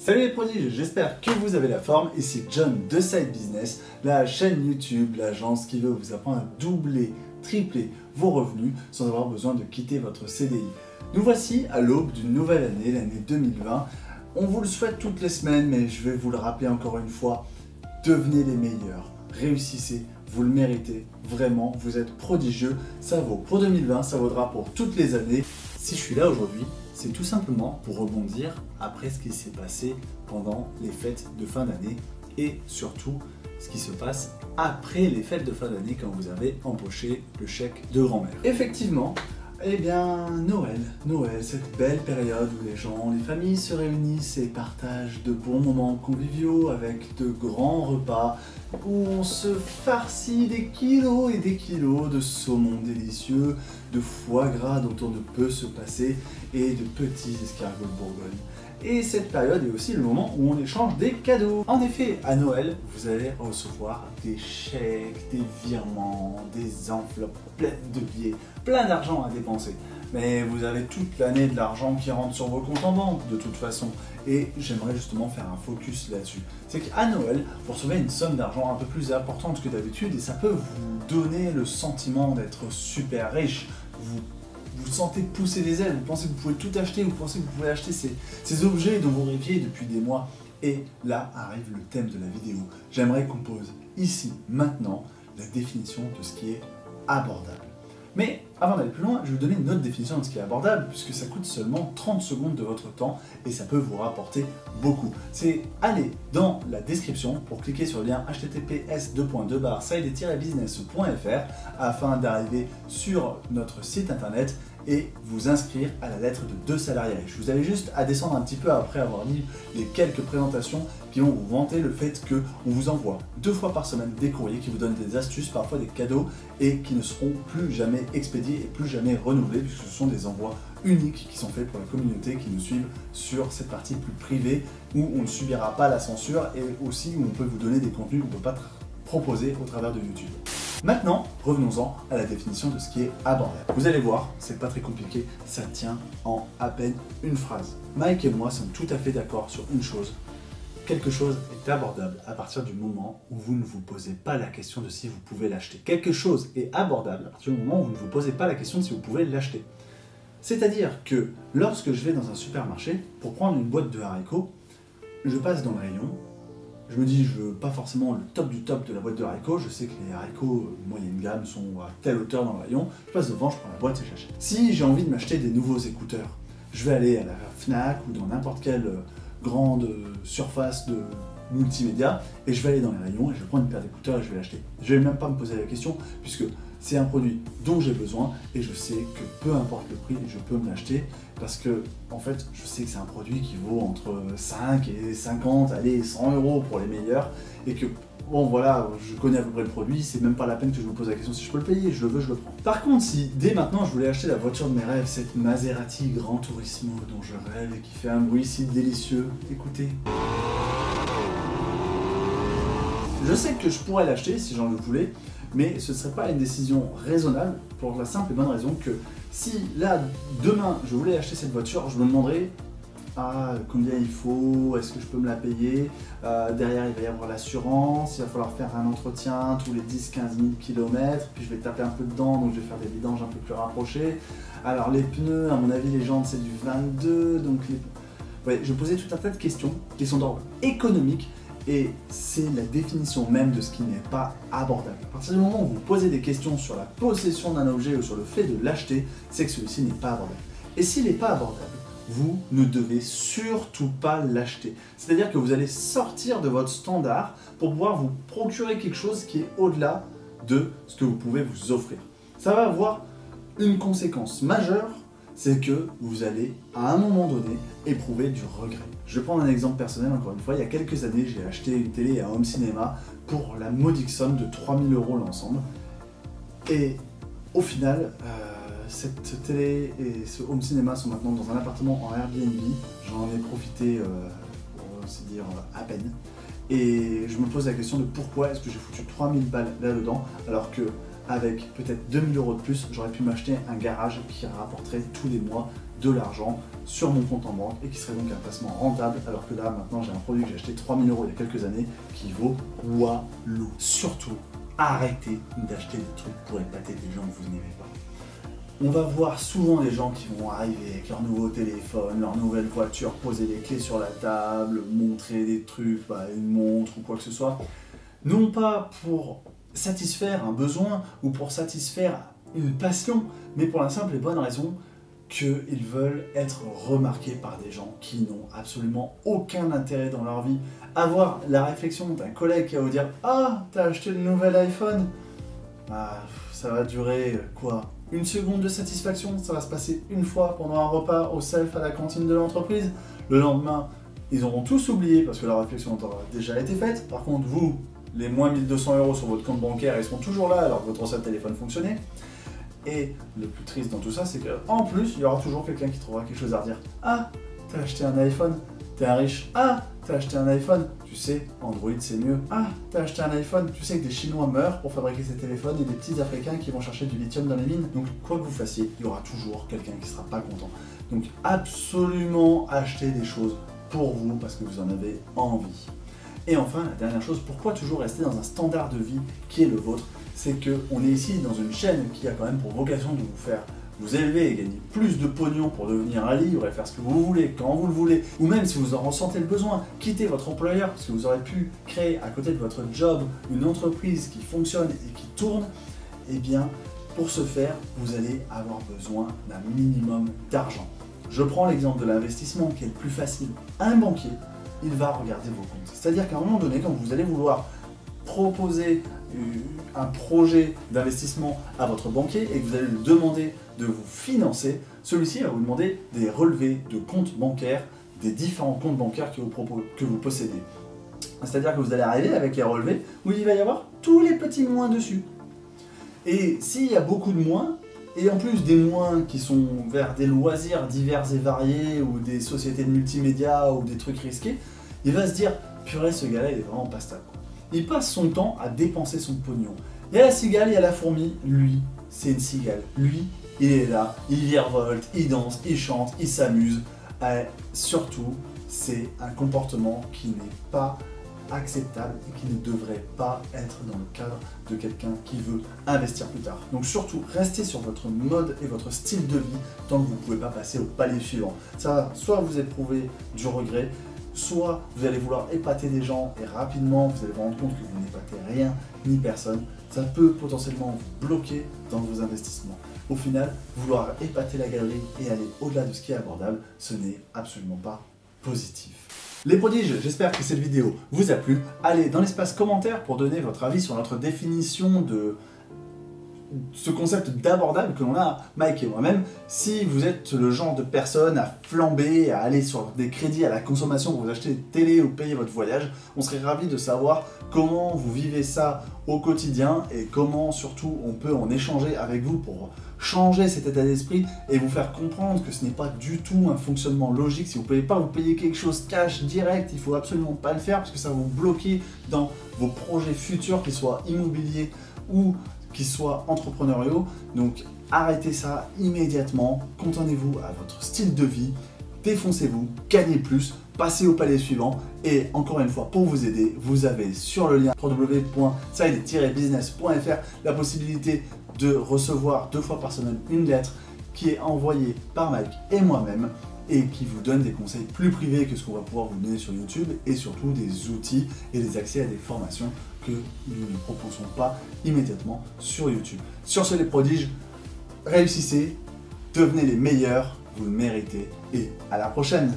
Salut les prodiges, j'espère que vous avez la forme. Ici John de Side Business, la chaîne YouTube, l'agence qui veut vous apprendre à doubler, tripler vos revenus sans avoir besoin de quitter votre CDI. Nous voici à l'aube d'une nouvelle année, l'année 2020. On vous le souhaite toutes les semaines, mais je vais vous le rappeler encore une fois, devenez les meilleurs, réussissez, vous le méritez, vraiment, vous êtes prodigieux, ça vaut pour 2020, ça vaudra pour toutes les années. Si je suis là aujourd'hui, c'est tout simplement pour rebondir après ce qui s'est passé pendant les fêtes de fin d'année et surtout ce qui se passe après les fêtes de fin d'année quand vous avez empoché le chèque de grand-mère. Effectivement, eh bien Noël, cette belle période où les gens, les familles se réunissent et partagent de bons moments conviviaux avec de grands repas où on se farcit des kilos et des kilos de saumon délicieux, de foie gras dont on ne peut se passer et de petits escargots de Bourgogne. Et cette période est aussi le moment où on échange des cadeaux. En effet, à Noël, vous allez recevoir des chèques, des virements, des enveloppes pleines de billets, plein d'argent à dépenser. Mais vous avez toute l'année de l'argent qui rentre sur vos comptes en banque de toute façon. Et j'aimerais justement faire un focus là-dessus. C'est qu'à Noël, vous recevez une somme d'argent un peu plus importante que d'habitude et ça peut vous donner le sentiment d'être super riche. Vous sentez pousser des ailes, vous pensez que vous pouvez tout acheter, vous pensez que vous pouvez acheter ces objets dont vous rêviez depuis des mois. Et là arrive le thème de la vidéo. J'aimerais qu'on pose ici, maintenant, la définition de ce qui est abordable. Mais avant d'aller plus loin, je vais vous donner une autre définition de ce qui est abordable, puisque ça coûte seulement 30 secondes de votre temps et ça peut vous rapporter beaucoup. C'est aller dans la description pour cliquer sur le lien https://side-business.fr afin d'arriver sur notre site internet et vous inscrire à la lettre de 2 salariés. Je vous avais juste à descendre un petit peu après avoir lu les quelques présentations qui vont vous vanter le fait qu'on vous envoie 2 fois par semaine des courriers qui vous donnent des astuces, parfois des cadeaux et qui ne seront plus jamais expédiés et plus jamais renouvelés puisque ce sont des envois uniques qui sont faits pour la communauté qui nous suivent sur cette partie plus privée où on ne subira pas la censure et aussi où on peut vous donner des contenus qu'on ne peut pas proposer au travers de YouTube. Maintenant, revenons-en à la définition de ce qui est abordable. Vous allez voir, c'est pas très compliqué, ça tient en à peine une phrase. Mike et moi sommes tout à fait d'accord sur une chose. Quelque chose est abordable à partir du moment où vous ne vous posez pas la question de si vous pouvez l'acheter. Quelque chose est abordable à partir du moment où vous ne vous posez pas la question de si vous pouvez l'acheter. C'est-à-dire que lorsque je vais dans un supermarché pour prendre une boîte de haricots, je passe dans le rayon. Je me dis, je veux pas forcément le top du top de la boîte de haricots, je sais que les haricots moyenne gamme sont à telle hauteur dans le rayon, je passe devant, je prends la boîte et j'achète. Si j'ai envie de m'acheter des nouveaux écouteurs, je vais aller à la Fnac ou dans n'importe quelle grande surface de multimédia et je vais aller dans les rayons et je vais prendre une paire d'écouteurs et je vais l'acheter. Je vais même pas me poser la question puisque c'est un produit dont j'ai besoin et je sais que peu importe le prix, je peux me l'acheter parce que en fait, je sais que c'est un produit qui vaut entre 5 et 50, allez 100 € pour les meilleurs et que bon voilà, je connais à peu près le produit, c'est même pas la peine que je me pose la question si je peux le payer, je le veux, je le prends. Par contre, si dès maintenant je voulais acheter la voiture de mes rêves, cette Maserati Gran Turismo dont je rêve et qui fait un bruit si délicieux, écoutez. Je sais que je pourrais l'acheter si j'en voulais, mais ce ne serait pas une décision raisonnable pour la simple et bonne raison que si là, demain, je voulais acheter cette voiture, je me demanderais combien il faut, est-ce que je peux me la payer, derrière il va y avoir l'assurance, il va falloir faire un entretien tous les 10-15 000 km, puis je vais taper un peu dedans, donc je vais faire des vidanges un peu plus rapprochés. Alors les pneus, à mon avis les jantes c'est du 22, donc ouais, je posais tout un tas de questions qui sont d'ordre économique. Et c'est la définition même de ce qui n'est pas abordable. À partir du moment où vous posez des questions sur la possession d'un objet ou sur le fait de l'acheter, c'est que celui-ci n'est pas abordable. Et s'il n'est pas abordable, vous ne devez surtout pas l'acheter. C'est-à-dire que vous allez sortir de votre standard pour pouvoir vous procurer quelque chose qui est au-delà de ce que vous pouvez vous offrir. Ça va avoir une conséquence majeure, c'est que vous allez, à un moment donné, éprouver du regret. Je vais prendre un exemple personnel, encore une fois. Il y a quelques années, j'ai acheté une télé à Home Cinéma pour la modique somme de 3 000 € l'ensemble. Et au final, cette télé et ce Home Cinéma sont maintenant dans un appartement en Airbnb. J'en ai profité, pour ainsi dire, à peine. Et je me pose la question de pourquoi est-ce que j'ai foutu 3 000 balles là-dedans, alors que avec peut-être 2000 € de plus, j'aurais pu m'acheter un garage qui rapporterait tous les mois de l'argent sur mon compte en banque et qui serait donc un placement rentable, alors que là maintenant j'ai un produit que j'ai acheté 3000 € il y a quelques années qui vaut walou. Surtout, arrêtez d'acheter des trucs pour épater des gens que vous n'aimez pas. On va voir souvent des gens qui vont arriver avec leur nouveau téléphone, leur nouvelle voiture, poser les clés sur la table, montrer des trucs, une montre ou quoi que ce soit, non pas pour satisfaire un besoin ou pour satisfaire une passion, mais pour la simple et bonne raison qu'ils veulent être remarqués par des gens qui n'ont absolument aucun intérêt dans leur vie. Avoir la réflexion d'un collègue qui va vous dire « Ah, t'as acheté le nouvel iPhone ?» Ça va durer quoi? Une seconde de satisfaction, ça va se passer une fois pendant un repas au self à la cantine de l'entreprise. Le lendemain, ils auront tous oublié parce que la réflexion aura déjà été faite. Par contre, vous, les moins 1200 € sur votre compte bancaire, ils seront toujours là alors que votre ancien téléphone fonctionnait. Et le plus triste dans tout ça, c'est qu'en plus, il y aura toujours quelqu'un qui trouvera quelque chose à redire. Ah, t'as acheté un iPhone, t'es un riche. Ah, t'as acheté un iPhone, tu sais, Android c'est mieux. Ah, t'as acheté un iPhone, tu sais que des Chinois meurent pour fabriquer ces téléphones et des petits Africains qui vont chercher du lithium dans les mines. Donc quoi que vous fassiez, il y aura toujours quelqu'un qui sera pas content. Donc absolument achetez des choses pour vous parce que vous en avez envie. Et enfin, la dernière chose, pourquoi toujours rester dans un standard de vie qui est le vôtre? C'est qu'on est ici dans une chaîne qui a quand même pour vocation de vous faire vous élever et gagner plus de pognon pour devenir un libre et faire ce que vous voulez, quand vous le voulez, ou même si vous en ressentez le besoin, quittez votre employeur parce que vous aurez pu créer à côté de votre job une entreprise qui fonctionne et qui tourne, et bien pour ce faire, vous allez avoir besoin d'un minimum d'argent. Je prends l'exemple de l'investissement qui est le plus facile. Un banquier, il va regarder vos comptes. C'est-à-dire qu'à un moment donné, quand vous allez vouloir proposer un projet d'investissement à votre banquier et que vous allez lui demander de vous financer, celui-ci va vous demander des relevés de comptes bancaires des différents comptes bancaires que vous possédez. C'est-à-dire que vous allez arriver avec les relevés où il va y avoir tous les petits moins dessus. Et s'il y a beaucoup de moins, et en plus des moins qui sont vers des loisirs divers et variés ou des sociétés de multimédia ou des trucs risqués, il va se dire « Purée, ce gars-là, il est vraiment pas stable. » Il passe son temps à dépenser son pognon. Il y a la cigale, il y a la fourmi. Lui, c'est une cigale. Lui, il est là, il virevolte, il danse, il chante, il s'amuse. Surtout, c'est un comportement qui n'est pas acceptable et qui ne devrait pas être dans le cadre de quelqu'un qui veut investir plus tard. Donc surtout, restez sur votre mode et votre style de vie tant que vous ne pouvez pas passer au palier suivant. Ça va soit vous éprouver du regret, soit vous allez vouloir épater des gens et rapidement vous allez vous rendre compte que vous n'épatez rien ni personne. Ça peut potentiellement vous bloquer dans vos investissements. Au final, vouloir épater la galerie et aller au-delà de ce qui est abordable, ce n'est absolument pas positif. Les prodiges, j'espère que cette vidéo vous a plu. Allez dans l'espace commentaire pour donner votre avis sur notre définition de ce concept d'abordable que l'on a, Mike et moi-même. Si vous êtes le genre de personne à flamber, à aller sur des crédits à la consommation pour vous acheter des télés ou payer votre voyage, on serait ravis de savoir comment vous vivez ça au quotidien et comment surtout on peut en échanger avec vous pour changer cet état d'esprit et vous faire comprendre que ce n'est pas du tout un fonctionnement logique. Si vous ne pouvez pas vous payer quelque chose cash direct, il ne faut absolument pas le faire parce que ça va vous bloquer dans vos projets futurs, qu'ils soient immobiliers ou qui soient entrepreneuriaux. Donc arrêtez ça immédiatement, contentez-vous à votre style de vie, défoncez-vous, gagnez plus, passez au palier suivant et encore une fois pour vous aider, vous avez sur le lien www.side-business.fr la possibilité de recevoir 2 fois par semaine une lettre qui est envoyée par Mike et moi-même et qui vous donne des conseils plus privés que ce qu'on va pouvoir vous donner sur YouTube et surtout des outils et des accès à des formations que nous ne proposons pas immédiatement sur YouTube. Sur ce les prodiges, réussissez, devenez les meilleurs, vous le méritez et à la prochaine!